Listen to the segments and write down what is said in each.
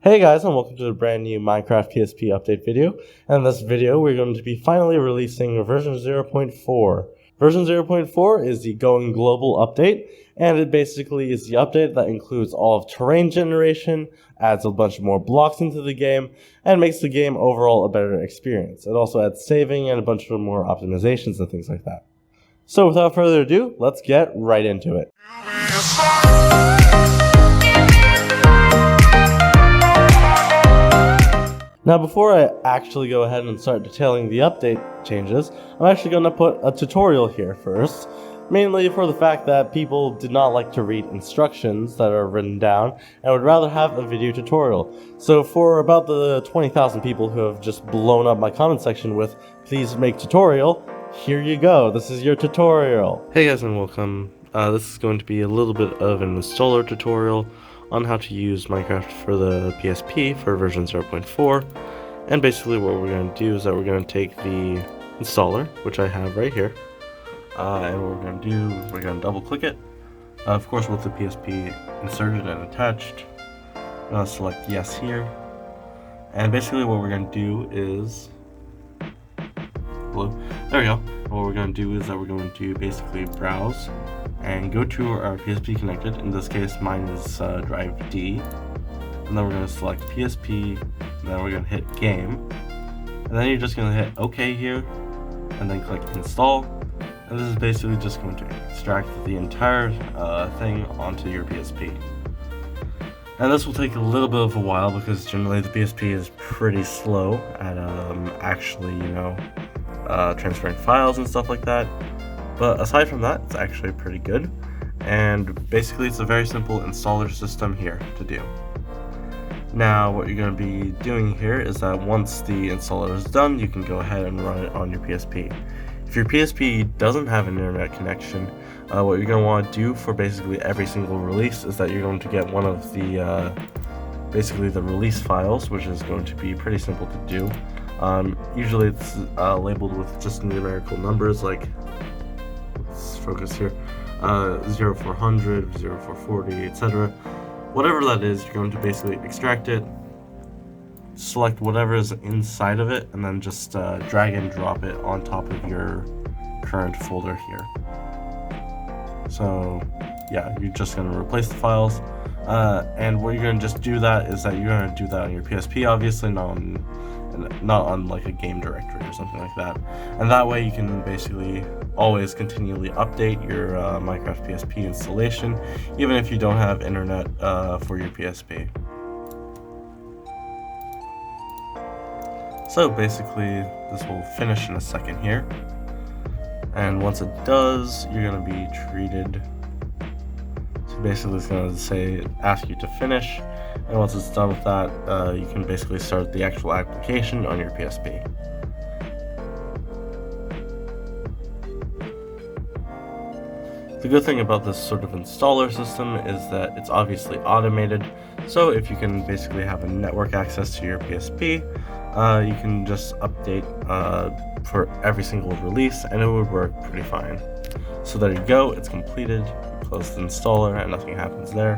Hey guys, and welcome to the brand new Minecraft PSP update video. And in this video, we're going to be finally releasing version 0.4. Version 0.4 is the going global update, and it basically is the update that includes all of terrain generation, adds a bunch more blocks into the game, and makes the game overall a better experience. It also adds saving and a bunch of more optimizations and things like that. So without further ado, let's get right into it. Now before I actually go ahead and start detailing the update changes, I'm actually going to put a tutorial here first, mainly for the fact that people did not like to read instructions that are written down and would rather have a video tutorial. So for about the 20,000 people who have just blown up my comment section with "please make tutorial," here you go, this is your tutorial. Hey guys and welcome. This is going to be a little bit of an installer tutorial on how to use Minecraft for the PSP for version 0.4. And basically what we're going to do is that we're going to take the installer, which I have right here, and what we're going to do, we're going to double click it. Of course with the PSP inserted and attached, I'm going to select yes here. And basically what we're going to do is, there we go. What we're going to do is that we're going to basically browse and go to our PSP connected. In this case mine is drive D, and then we're going to select PSP, and then we're going to hit game, and then you're just going to hit OK here and then click install, and this is basically just going to extract the entire thing onto your PSP. And this will take a little bit of a while because generally the PSP is pretty slow at actually, transferring files and stuff like that. But aside from that, it's actually pretty good. And basically it's a very simple installer system here to do. Now what you're going to be doing here is that once the installer is done, you can go ahead and run it on your PSP. If your PSP doesn't have an internet connection, what you're going to want to do for basically every single release is that you're going to get one of the basically the release files, which is going to be pretty simple to do. Usually it's labeled with just numerical numbers, like, let's focus here, 0400, 0440, etc. Whatever that is, you're going to basically extract it, select whatever is inside of it, and then just drag and drop it on top of your current folder here. So yeah, you're just going to replace the files, and what you're going to just do that is that you're going to do that on your PSP, obviously not on like a game directory or something like that. And that way you can basically always continually update your Minecraft PSP installation, even if you don't have internet for your PSP. So basically this will finish in a second here, and once it does, you're going to be treated, so basically it's going to ask you to finish, and once it's done with that, you can basically start the actual application on your PSP. The good thing about this sort of installer system is that it's obviously automated, so if you can basically have a network access to your PSP, you can just update for every single release and it would work pretty fine. So there you go, it's completed. Close the installer and nothing happens there.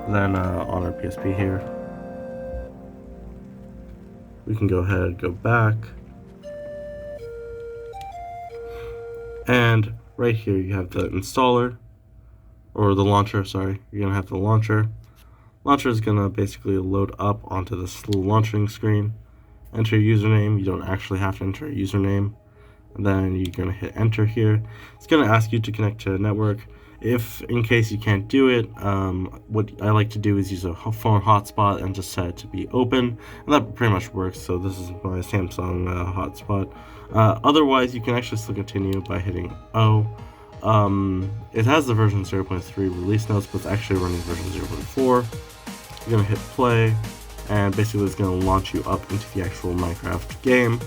Then on our PSP here, we can go ahead and go back, and right here you have the installer, or the launcher, sorry. You're gonna have the launcher. Launcher is gonna basically load up onto this little launching screen. Enter your username. You don't actually have to enter a username, and then you're gonna hit enter here. It's gonna ask you to connect to a network. If in case you can't do it, what I like to do is use a phone hotspot and just set it to be open, and that pretty much works. So this is my Samsung hotspot. Otherwise, you can actually still continue by hitting O. It has the version 0.3 release notes, but it's actually running version 0.4. You're gonna hit play, and basically it's gonna launch you up into the actual Minecraft game,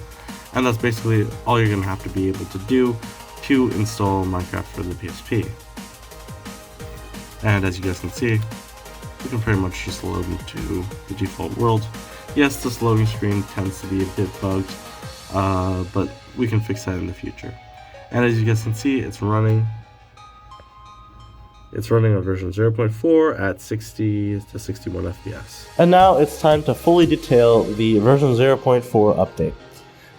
and that's basically all you're gonna have to be able to do to install Minecraft for the PSP. And as you guys can see, you can pretty much just load into the default world. Yes, this loading screen tends to be a bit bugged, but we can fix that in the future. And as you guys can see, it's running. It's running on version 0.4 at 60 to 61 FPS. And now it's time to fully detail the version 0.4 update.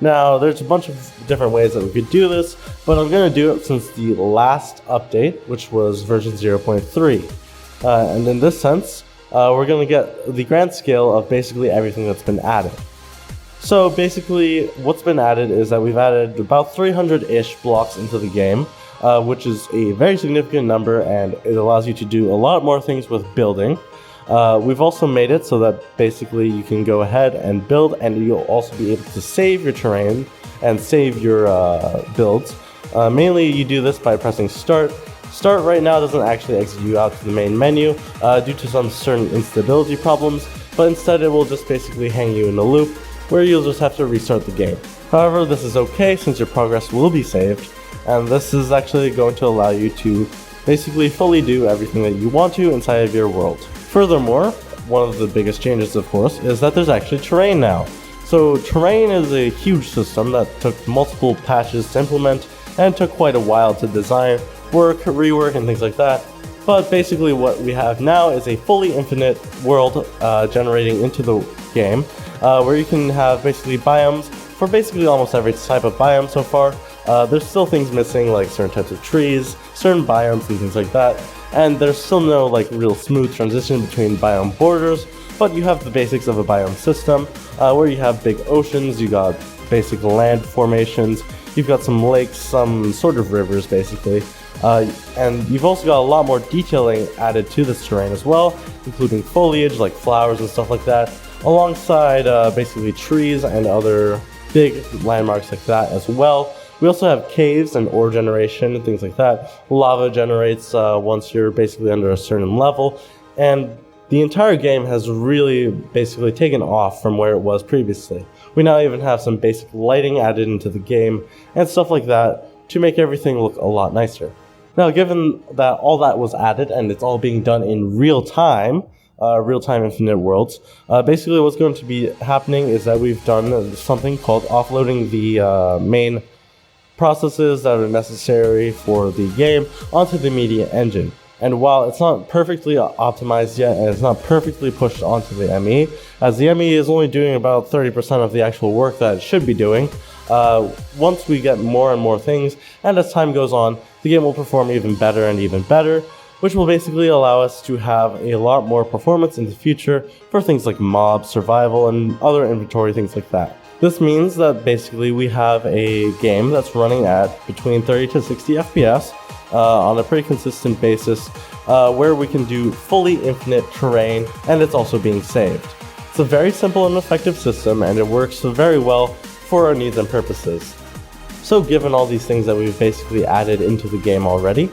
Now, there's a bunch of different ways that we could do this, but I'm going to do it since the last update, which was version 0.3. And in this sense, we're going to get the grand scale of basically everything that's been added. So basically, what's been added is that we've added about 300-ish blocks into the game, which is a very significant number, and it allows you to do a lot more things with building. We've also made it so that basically you can go ahead and build, and you'll also be able to save your terrain and save your builds. Mainly you do this by pressing start. Start right now doesn't actually exit you out to the main menu due to some certain instability problems, but instead it will just basically hang you in a loop where you'll just have to restart the game. However, this is okay since your progress will be saved, and this is actually going to allow you to basically fully do everything that you want to inside of your world. Furthermore, one of the biggest changes, of course, is that there's actually terrain now. So terrain is a huge system that took multiple patches to implement and took quite a while to design, work, rework, and things like that. But basically what we have now is a fully infinite world generating into the game, where you can have basically biomes for basically almost every type of biome so far. There's still things missing like certain types of trees, certain biomes and things like that, and there's still no like real smooth transition between biome borders, but you have the basics of a biome system, where you have big oceans, you got basic land formations, you've got some lakes, some sort of rivers basically, and you've also got a lot more detailing added to this terrain as well, including foliage like flowers and stuff like that, alongside basically trees and other big landmarks like that as well. We also have caves and ore generation and things like that. Lava generates once you're basically under a certain level, and the entire game has really basically taken off from where it was previously. We now even have some basic lighting added into the game and stuff like that to make everything look a lot nicer. Now, given that all that was added and it's all being done in real-time infinite worlds, basically what's going to be happening is that we've done something called offloading the main processes that are necessary for the game onto the media engine. And while it's not perfectly optimized yet and it's not perfectly pushed onto the ME, as the ME is only doing about 30% of the actual work that it should be doing, once we get more and more things, and as time goes on, the game will perform even better and even better, which will basically allow us to have a lot more performance in the future for things like mobs, survival, and other inventory things like that. This means that basically we have a game that's running at between 30 to 60 FPS on a pretty consistent basis, where we can do fully infinite terrain, and it's also being saved. It's a very simple and effective system, and it works very well for our needs and purposes. So given all these things that we've basically added into the game already,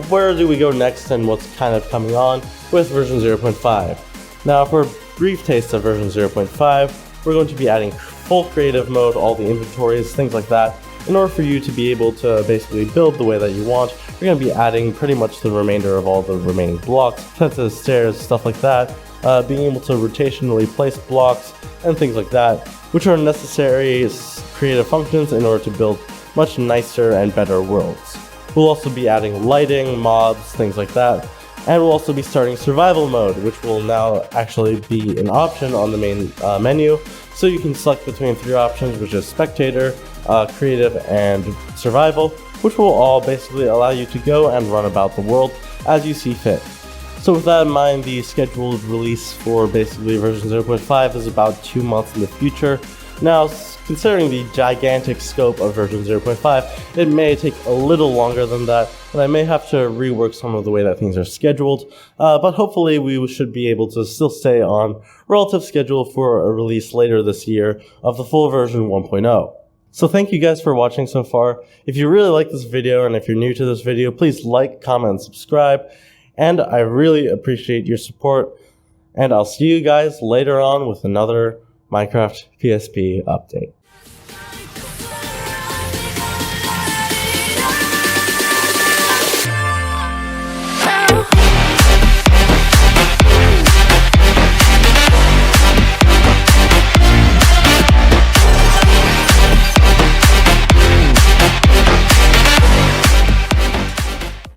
where do we go next and what's kind of coming on with version 0.5? Now, for a brief taste of version 0.5, we're going to be adding full creative mode, all the inventories, things like that. In order for you to be able to basically build the way that you want, we're going to be adding pretty much the remainder of all the remaining blocks, sets of stairs, stuff like that, being able to rotationally place blocks and things like that, which are necessary creative functions in order to build much nicer and better worlds. We'll also be adding lighting, mobs, things like that, and we'll also be starting survival mode, which will now actually be an option on the main menu. So you can select between three options, which is spectator, creative, and survival, which will all basically allow you to go and run about the world as you see fit. So with that in mind, the scheduled release for basically version 0.5 is about 2 months in the future. Now, considering the gigantic scope of version 0.5, it may take a little longer than that, and I may have to rework some of the way that things are scheduled, but hopefully we should be able to still stay on relative schedule for a release later this year of the full version 1.0. So thank you guys for watching so far. If you really like this video and if you're new to this video, please like, comment, and subscribe, and I really appreciate your support, and I'll see you guys later on with another Minecraft PSP update.